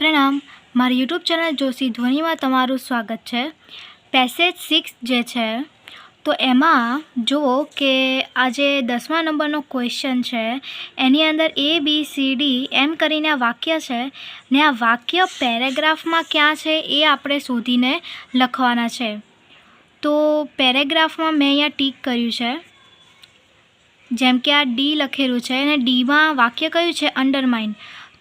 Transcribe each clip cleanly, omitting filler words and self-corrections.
પ્રણામ, મારી YouTube channel Joshi ધ્વનિમાં તમારું સ્વાગત છે। પેસેજ 6 જે છે તો એમાં જુઓ કે આજે 10મા નંબરનો ક્વેશ્ચન છે। એની અંદર ABCD એમ કરીને આ વાક્ય છે ને આ વાક્ય પેરેગ્રાફમાં ક્યાં છે એ આપણે શોધીને લખવાના છે। તો પેરેગ્રાફમાં મેં અહીંયા ટીક કર્યું છે, જેમ કે આ ડી લખેલું છે અને ડીમાં વાક્ય કયું છે? અંડરમાઇન।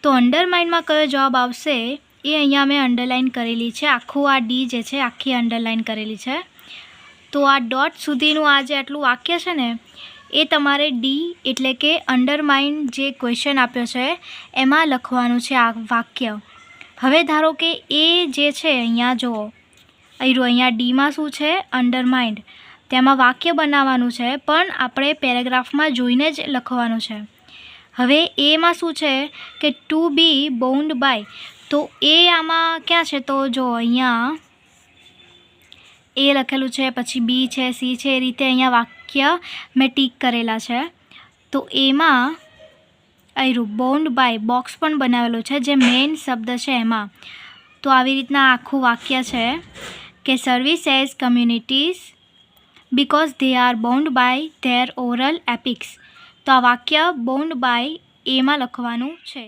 તો અંડરમાઇનમાં કયો જવાબ આવશે એ અહીંયા મેં અંડરલાઇન કરેલી છે। આખું આ ડી જે છે આખી અંડરલાઇન કરેલી છે। તો આ ડોટ સુધીનું આ જે આટલું વાક્ય છે ને એ તમારે ડી એટલે કે અંડરમાઇન જે ક્વેશ્ચન આપ્યો છે એમાં લખવાનું છે આ વાક્ય। હવે ધારો કે એ જે છે અહીંયા જુઓ, અહીંયા ડીમાં શું છે? અંડરમાઇન્ડ। તેમાં વાક્ય બનાવવાનું છે પણ આપણે પેરેગ્રાફમાં જોઈને જ લખવાનું છે। હવે એમાં શું છે કે ટુ બી બાઉન્ડ બાય, તો એ આમાં ક્યાં છે? તો જો અહીંયા એ લખેલું છે, પછી બી છે, સી છે, એ રીતે અહીંયા વાક્ય મેં ટીક કરેલા છે। તો એમાં અહીં બાઉન્ડ બાય બોક્સ પણ બનાવેલું છે જે મેઇન શબ્દ છે એમાં। તો આવી રીતના આખું વાક્ય છે કે service as communities because they are bound by their oral epics। તો આ વાક્ય બાઉન્ડ બાય એમાં લખવાનું છે।